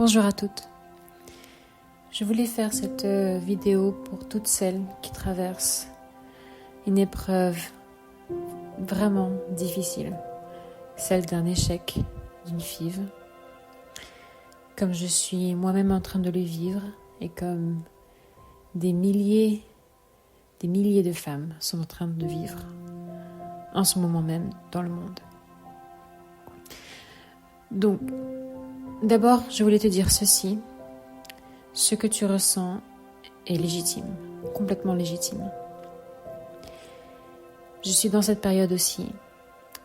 Bonjour à toutes. Je voulais faire cette vidéo pour toutes celles qui traversent une épreuve vraiment difficile, celle d'un échec, d'une FIV, comme je suis moi-même en train de le vivre et comme des milliers de femmes sont en train de vivre en ce moment même dans le monde. Donc, d'abord, je voulais te dire ceci. Ce que tu ressens est légitime, complètement légitime. Je suis dans cette période aussi.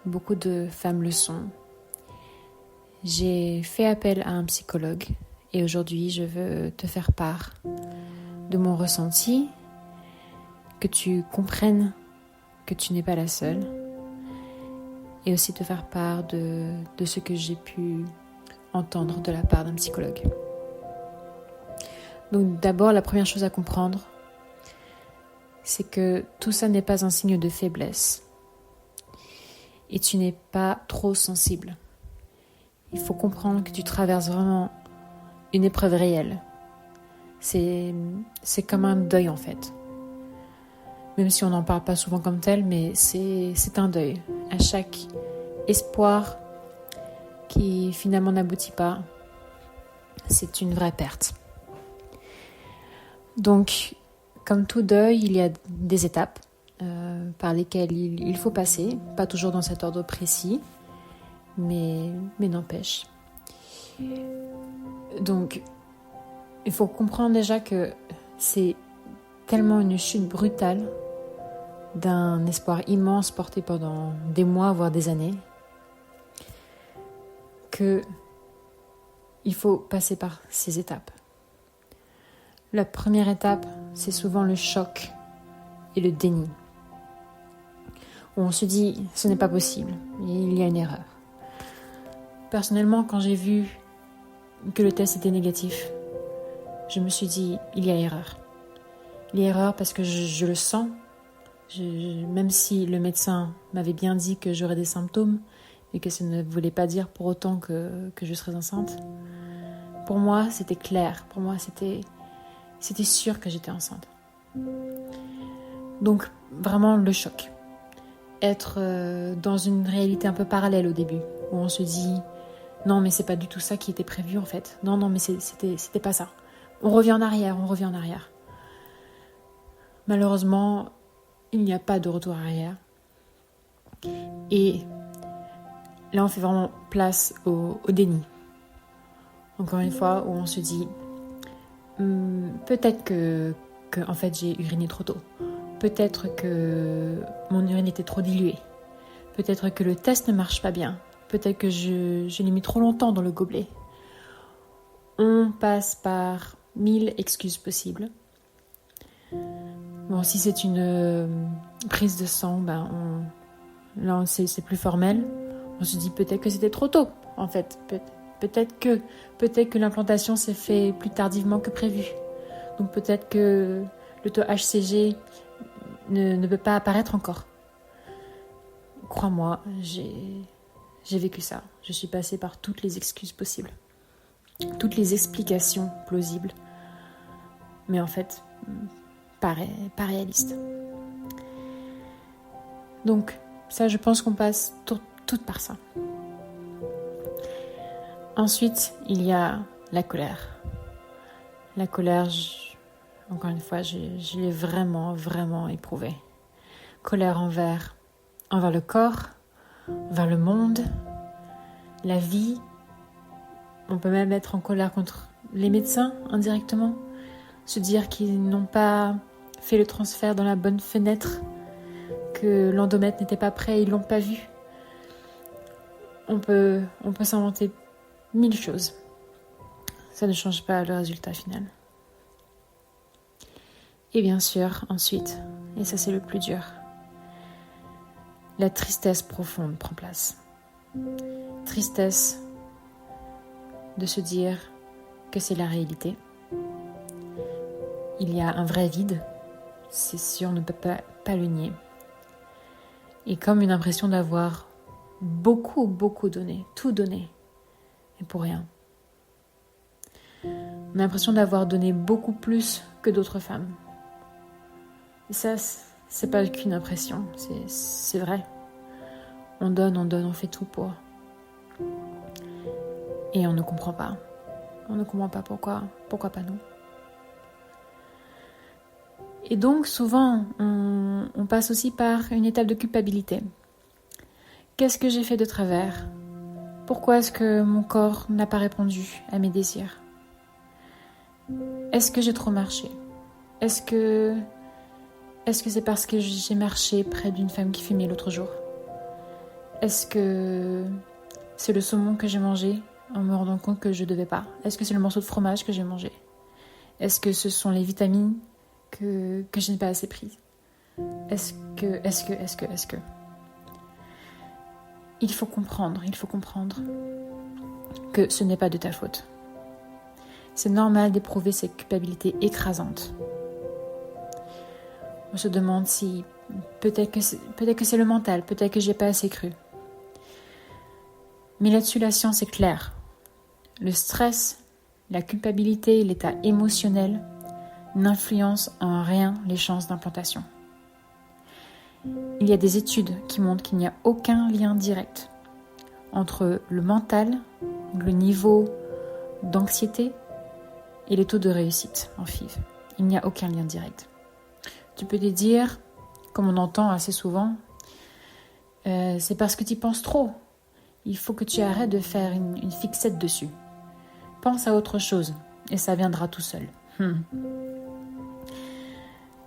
Beaucoup de femmes le sont. J'ai fait appel à un psychologue et aujourd'hui, je veux te faire part de mon ressenti, que tu comprennes que tu n'es pas la seule et aussi te faire part de ce que j'ai pu entendre de la part d'un psychologue. Donc d'abord, la première chose à comprendre, c'est que tout ça n'est pas un signe de faiblesse et tu n'es pas trop sensible. Il faut comprendre que tu traverses vraiment une épreuve réelle. C'est comme un deuil en fait. Même si on n'en parle pas souvent comme tel, mais c'est un deuil. À chaque espoir qui finalement n'aboutit pas, c'est une vraie perte. Donc, comme tout deuil, il y a des étapes par lesquelles il faut passer, pas toujours dans cet ordre précis, mais n'empêche. Donc, il faut comprendre déjà que c'est tellement une chute brutale d'un espoir immense porté pendant des mois, voire des années, que il faut passer par ces étapes. La première étape, c'est souvent le choc et le déni. Où on se dit, ce n'est pas possible, il y a une erreur. Personnellement, quand j'ai vu que le test était négatif, je me suis dit, il y a erreur. Il y a erreur parce que je le sens, même si le médecin m'avait bien dit que j'aurais des symptômes et que ça ne voulait pas dire pour autant que je serais enceinte. Pour moi, c'était clair. Pour moi, c'était sûr que j'étais enceinte. Donc, vraiment le choc. Être dans une réalité un peu parallèle au début, où on se dit non, mais c'est pas du tout ça qui était prévu en fait. Non, mais c'était pas ça. On revient en arrière. Malheureusement, il n'y a pas de retour arrière. Et là, on fait vraiment place au déni. Encore une fois, où on se dit peut-être que en fait j'ai uriné trop tôt. Peut-être que mon urine était trop diluée. Peut-être que le test ne marche pas bien. Peut-être que je l'ai mis trop longtemps dans le gobelet. On passe par 1000 excuses possibles. Bon, si c'est une prise de sang, là c'est plus formel. On se dit peut-être que c'était trop tôt, en fait. Peut-être que l'implantation s'est faite plus tardivement que prévu. Donc peut-être que le taux HCG ne peut pas apparaître encore. Crois-moi, j'ai vécu ça. Je suis passée par toutes les excuses possibles. Toutes les explications plausibles. Mais en fait, pas réaliste. Donc, ça, je pense qu'on passe tout par ça. Ensuite, il y a la colère. La colère, encore une fois, je l'ai vraiment éprouvée. Colère envers le corps, envers le monde, la vie. On peut même être en colère contre les médecins indirectement. Se dire qu'ils n'ont pas fait le transfert dans la bonne fenêtre, que l'endomètre n'était pas prêt, ils l'ont pas vu. On peut s'inventer 1000 choses. Ça ne change pas le résultat final. Et bien sûr, ensuite, et ça c'est le plus dur, la tristesse profonde prend place. Tristesse de se dire que c'est la réalité. Il y a un vrai vide, c'est sûr, on ne peut pas le nier. Et comme une impression d'avoir beaucoup donné, tout donné, et pour rien. On a l'impression d'avoir donné beaucoup plus que d'autres femmes. Et ça, c'est pas qu'une impression, c'est vrai. On donne, on fait tout pour. Et on ne comprend pas. On ne comprend pas pourquoi pas nous. Et donc souvent, on passe aussi par une étape de culpabilité. Qu'est-ce que j'ai fait de travers ? Pourquoi est-ce que mon corps n'a pas répondu à mes désirs ? Est-ce que j'ai trop marché ? Est-ce que c'est parce que j'ai marché près d'une femme qui fumait l'autre jour ? Est-ce que c'est le saumon que j'ai mangé en me rendant compte que je ne devais pas ? Est-ce que c'est le morceau de fromage que j'ai mangé ? Est-ce que ce sont les vitamines que je n'ai pas assez prises ? Est-ce que Il faut comprendre que ce n'est pas de ta faute. C'est normal d'éprouver cette culpabilité écrasante. On se demande si peut-être que c'est le mental, peut-être que j'ai pas assez cru. Mais là-dessus, la science est claire. Le stress, la culpabilité et l'état émotionnel n'influencent en rien les chances d'implantation. Il y a des études qui montrent qu'il n'y a aucun lien direct entre le mental, le niveau d'anxiété et les taux de réussite en FIV. Il n'y a aucun lien direct. Tu peux te dire, comme on entend assez souvent, c'est parce que tu y penses trop. Il faut que tu arrêtes de faire une fixette dessus. Pense à autre chose et ça viendra tout seul.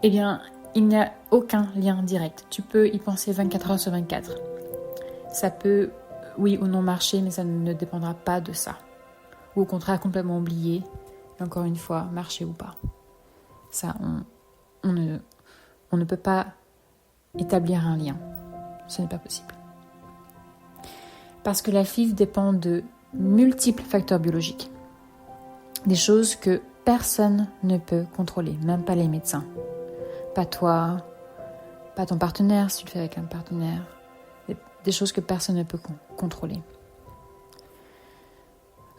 Eh bien, il n'y a aucun lien direct. Tu peux y penser 24 heures sur 24. Ça peut, oui ou non, marcher, mais ça ne dépendra pas de ça. Ou au contraire, complètement oublier. Et encore une fois, marcher ou pas. Ça, on ne peut pas établir un lien. Ce n'est pas possible. Parce que la FIV dépend de multiples facteurs biologiques. Des choses que personne ne peut contrôler, même pas les médecins. Pas toi, pas ton partenaire si tu le fais avec un partenaire. Des choses que personne ne peut contrôler.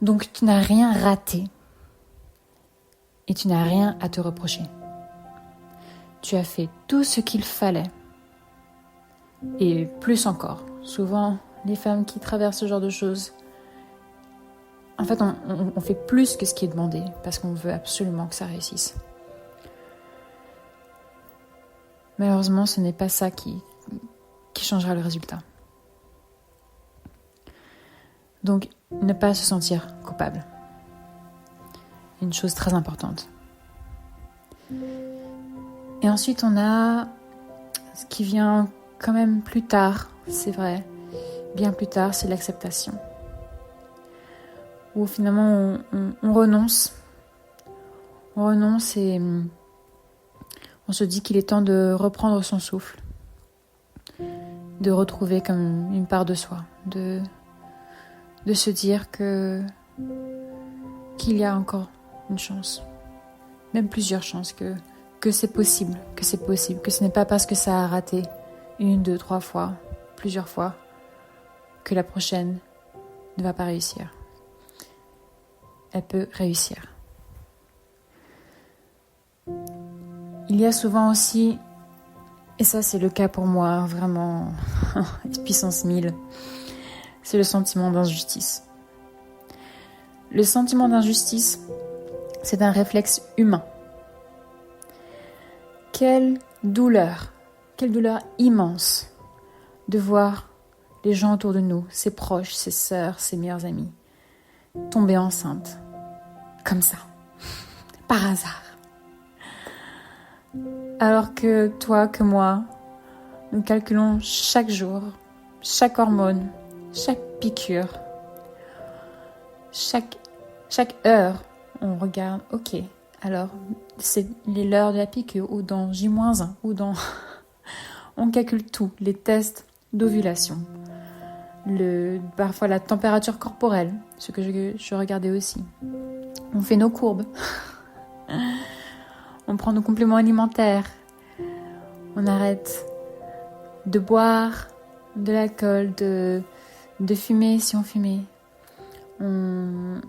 Donc tu n'as rien raté et tu n'as rien à te reprocher. Tu as fait tout ce qu'il fallait et plus encore. Souvent, les femmes qui traversent ce genre de choses, en fait, on fait plus que ce qui est demandé parce qu'on veut absolument que ça réussisse. Malheureusement, ce n'est pas ça qui changera le résultat. Donc, ne pas se sentir coupable. Une chose très importante. Et ensuite, on a ce qui vient quand même plus tard, c'est vrai. Bien plus tard, c'est l'acceptation. Où finalement, on renonce. On renonce et on se dit qu'il est temps de reprendre son souffle. De retrouver comme une part de soi. De se dire qu'il y a encore une chance. Même plusieurs chances. Que c'est possible. Que ce n'est pas parce que ça a raté 1, 2, 3 fois, plusieurs fois, que la prochaine ne va pas réussir. Elle peut réussir. Il y a souvent aussi, et ça c'est le cas pour moi, vraiment, puissance 1000, c'est le sentiment d'injustice. Le sentiment d'injustice, c'est un réflexe humain. Quelle douleur immense de voir les gens autour de nous, ses proches, ses sœurs, ses meilleurs amis, tomber enceinte, comme ça, par hasard. Alors que toi, que moi, nous calculons chaque jour, chaque hormone, chaque piqûre, chaque heure, on regarde, ok, alors c'est l'heure de la piqûre, ou dans J-1, ou dans... On calcule tout, les tests d'ovulation, parfois la température corporelle, ce que je regardais aussi. On fait nos courbes. On prend nos compléments alimentaires. On arrête de boire de l'alcool, de fumer si on fumait. On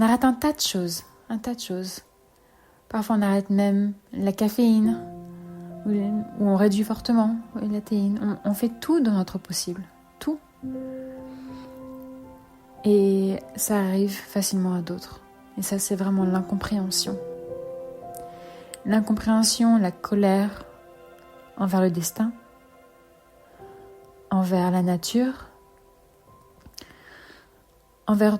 arrête un tas de choses. un tas de choses. Parfois on arrête même la caféine, ou on réduit fortement la théine. On fait tout dans notre possible, tout. Et ça arrive facilement à d'autres. Et ça, c'est vraiment l'incompréhension. L'incompréhension, la colère envers le destin, envers la nature, envers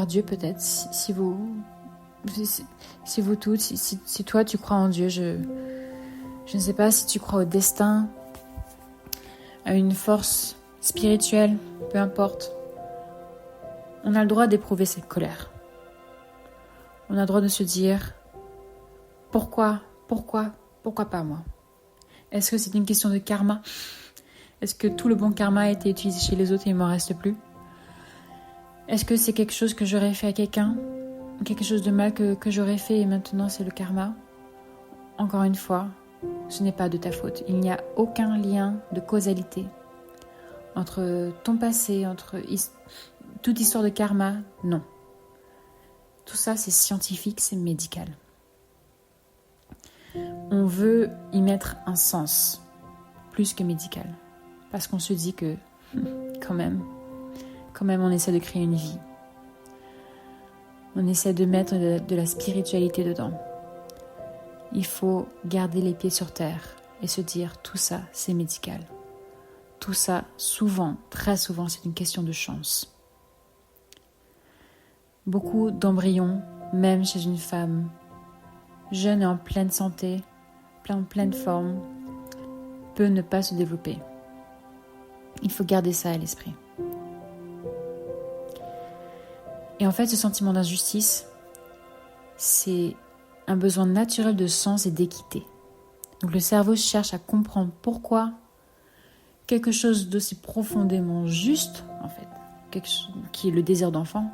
Dieu peut-être, si vous toutes, si toi tu crois en Dieu, je ne sais pas si tu crois au destin, à une force spirituelle, peu importe. On a le droit d'éprouver cette colère. On a le droit de se dire pourquoi pas moi? Est-ce que c'est une question de karma? Est-ce que tout le bon karma a été utilisé chez les autres et il m'en reste plus? Est-ce que c'est quelque chose que j'aurais fait à quelqu'un? Quelque chose de mal que j'aurais fait et maintenant c'est le karma? Encore une fois, ce n'est pas de ta faute. Il n'y a aucun lien de causalité entre ton passé, entre toute histoire de karma, non. Tout ça, c'est scientifique, c'est médical. On veut y mettre un sens, plus que médical. Parce qu'on se dit que, quand même, on essaie de créer une vie. On essaie de mettre de la spiritualité dedans. Il faut garder les pieds sur terre et se dire tout ça, c'est médical. Tout ça, souvent, très souvent, c'est une question de chance. Beaucoup d'embryons, même chez une femme jeune et en pleine santé, en pleine forme, peut ne pas se développer. Il faut garder ça à l'esprit. Et en fait, ce sentiment d'injustice, c'est un besoin naturel de sens et d'équité. Donc le cerveau cherche à comprendre pourquoi quelque chose d'aussi profondément juste, en fait, quelque chose qui est le désir d'enfant,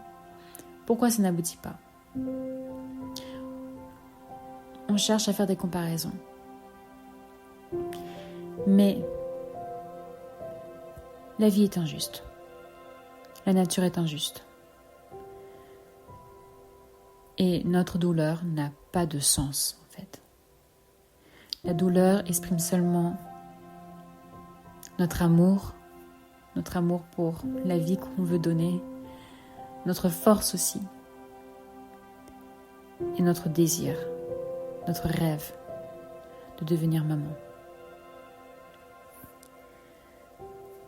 pourquoi ça n'aboutit pas? On cherche à faire des comparaisons. Mais la vie est injuste. La nature est injuste. Et notre douleur n'a pas de sens, en fait. La douleur exprime seulement notre amour pour la vie qu'on veut donner, notre force aussi, et notre désir, notre rêve de devenir maman.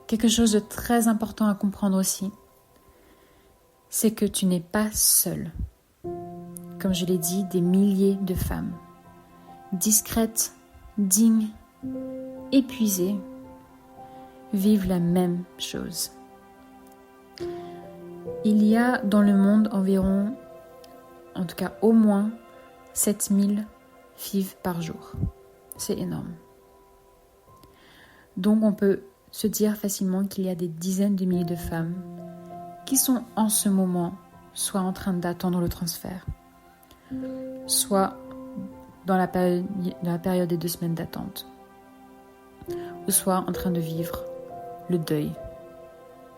Quelque chose de très important à comprendre aussi, c'est que tu n'es pas seule. Comme je l'ai dit, des milliers de femmes, discrètes, dignes, épuisées, vivent la même chose. Il y a dans le monde environ, en tout cas au moins, 7000 FIV par jour. C'est énorme. Donc on peut se dire facilement qu'il y a des dizaines de milliers de femmes qui sont en ce moment soit en train d'attendre le transfert, soit dans la période des 2 semaines d'attente, ou soit en train de vivre le deuil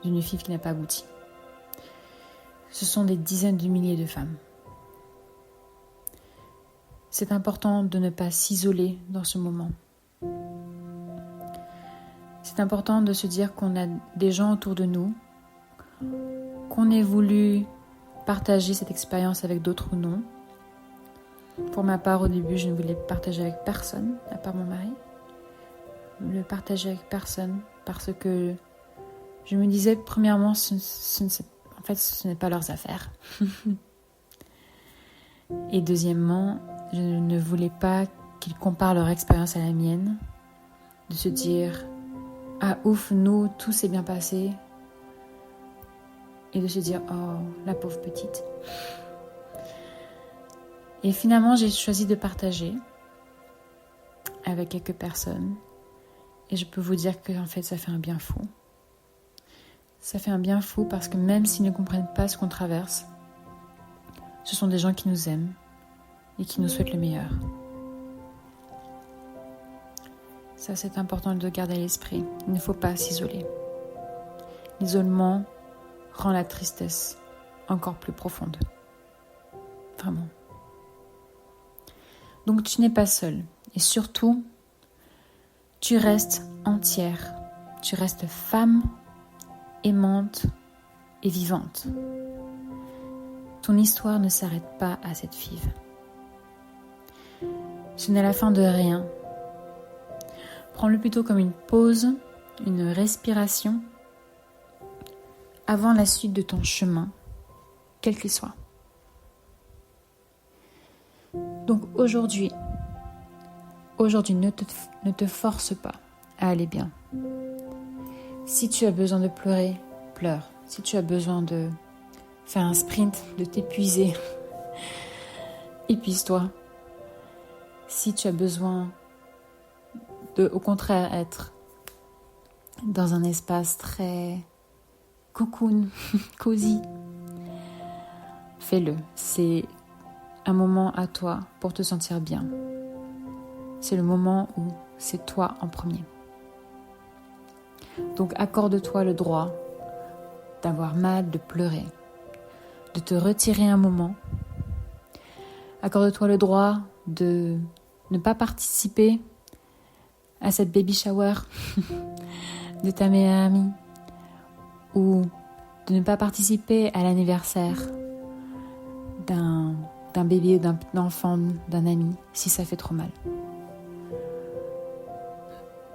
d'une FIV qui n'a pas abouti. Ce sont des dizaines de milliers de femmes. C'est important de ne pas s'isoler dans ce moment. C'est important de se dire qu'on a des gens autour de nous, qu'on ait voulu partager cette expérience avec d'autres ou non. Pour ma part, au début, je ne voulais partager avec personne, à part mon mari. Le partager avec personne parce que je me disais, premièrement, ce n'est pas leurs affaires. Et deuxièmement, je ne voulais pas qu'ils comparent leur expérience à la mienne, de se dire « Ah ouf, nous, tout s'est bien passé » et de se dire « Oh, la pauvre petite ». Et finalement, j'ai choisi de partager avec quelques personnes et je peux vous dire que en fait, ça fait un bien fou. Ça fait un bien fou parce que même s'ils ne comprennent pas ce qu'on traverse, ce sont des gens qui nous aiment et qui nous souhaitent le meilleur. Ça, c'est important de garder à l'esprit. Il ne faut pas s'isoler. L'isolement rend la tristesse encore plus profonde. vraiment. Donc tu n'es pas seule. Et surtout, tu restes entière. Tu restes femme, aimante et vivante. Ton histoire ne s'arrête pas à cette FIV. Ce n'est la fin de rien. Prends-le plutôt comme une pause, une respiration, avant la suite de ton chemin, quel qu'il soit. Donc aujourd'hui, ne te force pas à aller bien. Si tu as besoin de pleurer, pleure. Si tu as besoin de faire un sprint, de t'épuiser, épuise-toi. Si tu as besoin de, au contraire, être dans un espace très cocoon, cosy, fais-le. C'est un moment à toi pour te sentir bien. C'est le moment où c'est toi en premier. Donc accorde-toi le droit d'avoir mal, de pleurer, de te retirer un moment. Accorde-toi le droit de ne pas participer à cette baby shower de ta meilleure amie ou de ne pas participer à l'anniversaire d'un bébé, d'un enfant, d'un ami, si ça fait trop mal.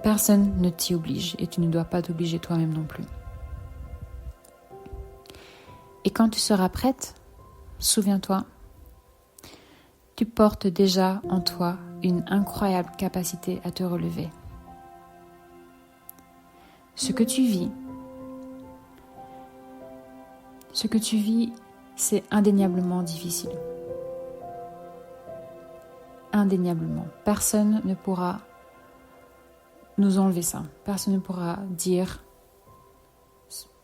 Personne ne t'y oblige et tu ne dois pas t'obliger toi-même non plus. Et quand tu seras prête, souviens-toi, tu portes déjà en toi une incroyable capacité à te relever. Ce que tu vis, c'est indéniablement difficile. Indéniablement. Personne ne pourra nous enlever ça. Personne ne pourra dire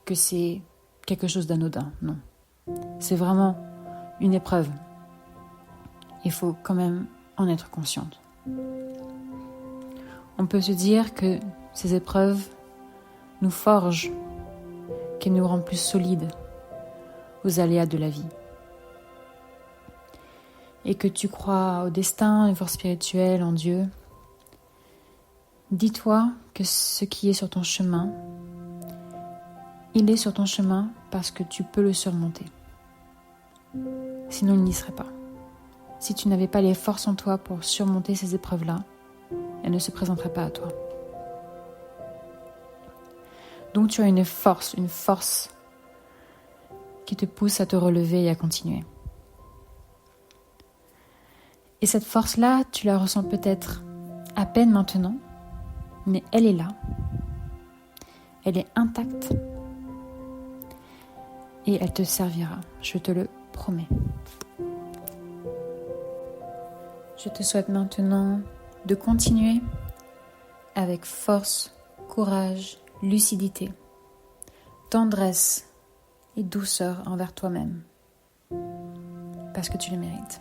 que c'est quelque chose d'anodin. Non. C'est vraiment une épreuve. Il faut quand même en être consciente. On peut se dire que ces épreuves nous forgent, qu'elles nous rendent plus solides aux aléas de la vie. Et que tu crois au destin, aux forces spirituelles, en Dieu, dis-toi que ce qui est sur ton chemin, il est sur ton chemin parce que tu peux le surmonter. Sinon, il n'y serait pas. Si tu n'avais pas les forces en toi pour surmonter ces épreuves-là, elles ne se présenteraient pas à toi. Donc tu as une force qui te pousse à te relever et à continuer. Et cette force-là, tu la ressens peut-être à peine maintenant, mais elle est là. Elle est intacte. Et elle te servira, je te le promets. Je te souhaite maintenant de continuer avec force, courage, lucidité, tendresse et douceur envers toi-même, parce que tu le mérites.